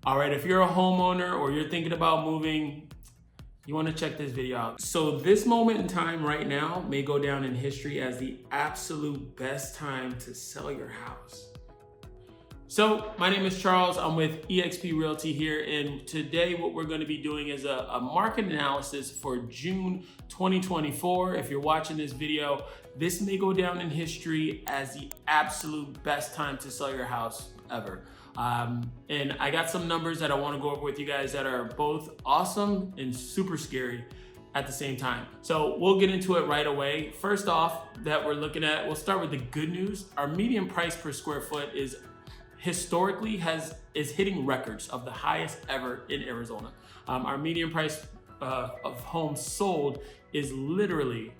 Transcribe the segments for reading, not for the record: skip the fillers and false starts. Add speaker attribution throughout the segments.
Speaker 1: All right, if you're a homeowner or you're thinking about moving, you want to check this video out. So this moment in time right now may go down in history as the absolute best time to sell your house. So my name is Charles, I'm with eXp Realty here, and today what we're going to be doing is a market analysis for June 2024. If you're watching this video, this may go down in history as the absolute best time to sell your house ever. And I got some numbers that I want to go over with you guys that are both awesome and super scary at the same time. So we'll get into it right away. First off, that we're looking at, we'll start with the good news. Our median price per square foot is historically is hitting records of the highest ever in Arizona. Our median price of homes sold is literally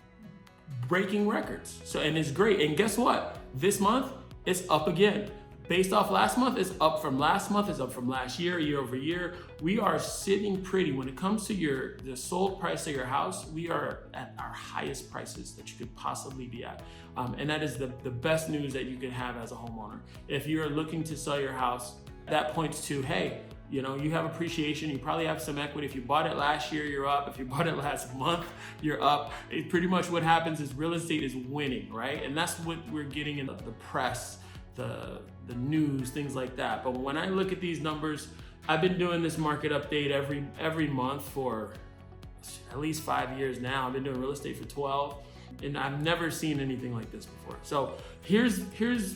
Speaker 1: breaking records. So, and it's great. And guess what? This month it's up again. Based off last month, it's up from last month, it's up from last year, year over year. We are sitting pretty. When it comes to the sold price of your house, we are at our highest prices that you could possibly be at. And that is the best news that you can have as a homeowner. If you're looking to sell your house, that points to, hey, you know, you have appreciation, you probably have some equity. If you bought it last year, you're up. If you bought it last month, you're up. Pretty much what happens is real estate is winning, right? And that's what we're getting in the press, the news, things like that. But when I look at these numbers, I've been doing this market update every month for at least 5 years now. I've been doing real estate for 12, and I've never seen anything like this before. So here's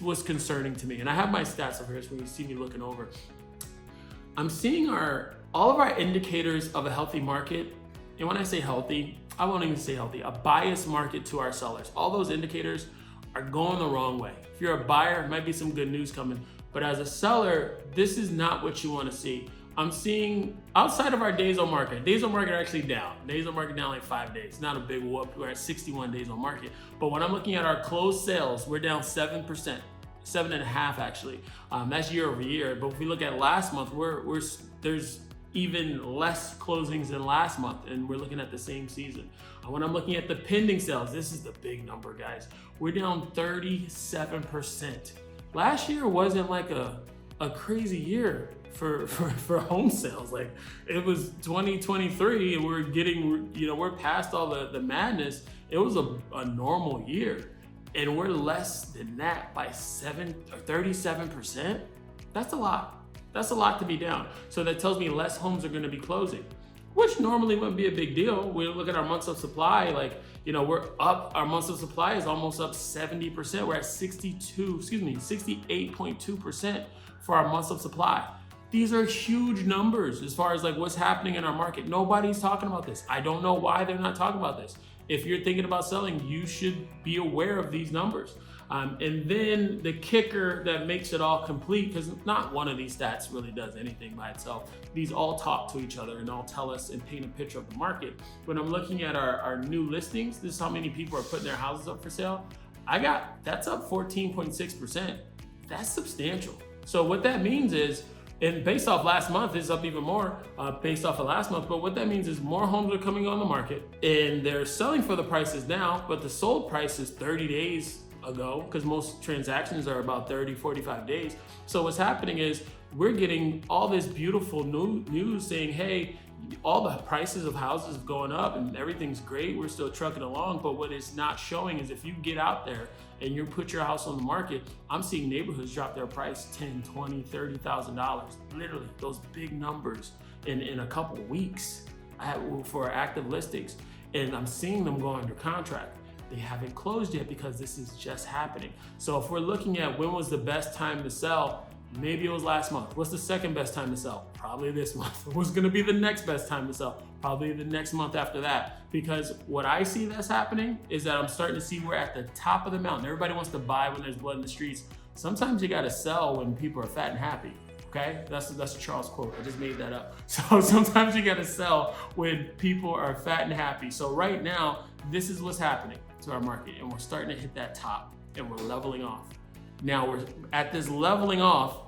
Speaker 1: what's concerning to me, and I have my stats over here so when you see me looking over. I'm seeing all of our indicators of a healthy market, and when I say healthy, I won't even say healthy, a biased market to our sellers. All those indicators are going the wrong way. If you're a buyer, it might be some good news coming, but as a seller, this is not what you want to see. I'm seeing outside of our days on market are actually down. Days on market down like 5 days, not a big whoop. We're at 61 days on market. But when I'm looking at our closed sales, we're down 7%, 7.5% actually. That's year over year. But if we look at last month, there's even less closings than last month, and we're looking at the same season. When I'm looking at the pending sales, this is the big number, guys. We're down 37%. Last year wasn't like a crazy year for home sales. Like, it was 2023 and we're past all the madness. It was a normal year, and we're less than that by 37%. That's a lot. That's a lot to be down. So that tells me less homes are gonna be closing, which normally wouldn't be a big deal. We look at our months of supply, we're up, our months of supply is almost up 70%. We're at 68.2% for our months of supply. These are huge numbers as far as like what's happening in our market. Nobody's talking about this. I don't know why they're not talking about this. If you're thinking about selling, you should be aware of these numbers. And then the kicker that makes it all complete, because not one of these stats really does anything by itself. These all talk to each other and all tell us and paint a picture of the market. When I'm looking at our new listings, this is how many people are putting their houses up for sale. That's up 14.6%. That's substantial. So what that means is, and based off last month, it's up even more based off of last month. But what that means is more homes are coming on the market and they're selling for the prices now, but the sold price is 30 days ago, because most transactions are about 30, 45 days. So what's happening is we're getting all this beautiful news saying, hey, all the prices of houses have gone up and everything's great. We're still trucking along. But what it's not showing is if you get out there and you put your house on the market, I'm seeing neighborhoods drop their price $10,000, $20,000, $30,000, literally those big numbers in a couple of weeks for active listings. And I'm seeing them go under contract. They haven't closed yet because this is just happening. So if we're looking at when was the best time to sell, maybe it was last month. What's the second best time to sell? Probably this month. What's gonna be the next best time to sell? Probably the next month after that. Because what I see that's happening is that I'm starting to see we're at the top of the mountain. Everybody wants to buy when there's blood in the streets. Sometimes you gotta sell when people are fat and happy. Okay, that's a Charles quote. I just made that up. So sometimes you gotta sell when people are fat and happy. So right now, this is what's happening to our market, and we're starting to hit that top and we're leveling off. Now we're at this leveling off.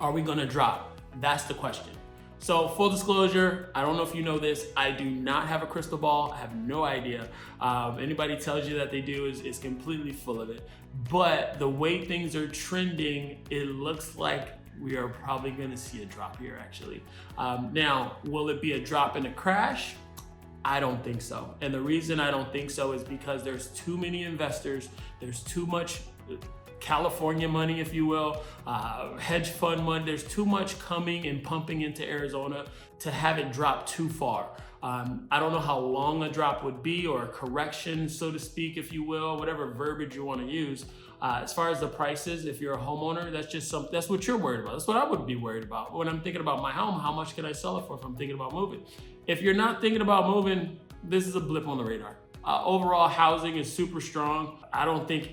Speaker 1: Are we gonna drop? That's the question. So full disclosure, I don't know if you know this, I do not have a crystal ball. I have no idea. Anybody tells you that they do is completely full of it. But the way things are trending, it looks like we are probably going to see a drop here actually. Now, will it be a drop and a crash? I don't think so. And the reason I don't think so is because there's too many investors, there's too much California money, if you will, hedge fund money. There's too much coming and pumping into Arizona to have it drop too far. I don't know how long a drop would be, or a correction, so to speak, if you will, whatever verbiage you want to use. As far as the prices, if you're a homeowner, that's just something, that's what you're worried about. That's what I would be worried about. When I'm thinking about my home, how much can I sell it for if I'm thinking about moving? If you're not thinking about moving, this is a blip on the radar. Overall, housing is super strong. I don't think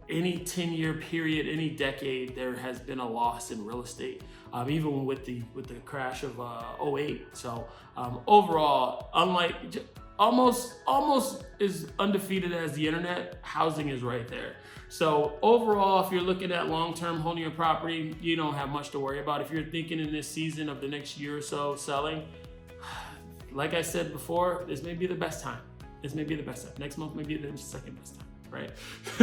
Speaker 1: any 10-year period, any decade, there has been a loss in real estate, even with the crash of 08. So overall, unlike almost as undefeated as the internet, housing is right there. So overall, if you're looking at long-term holding your property, you don't have much to worry about. If you're thinking in this season of the next year or so selling, like I said before, this may be the best time. This may be the best time. Next month may be the second best time, right?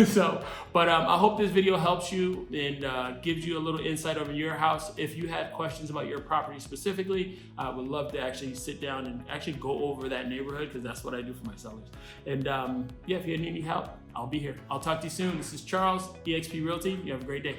Speaker 1: So, but I hope this video helps you and gives you a little insight over your house. If you have questions about your property specifically, I would love to actually sit down and actually go over that neighborhood, because that's what I do for my sellers. And yeah, if you need any help, I'll be here. I'll talk to you soon. This is Charles, eXp Realty. You have a great day.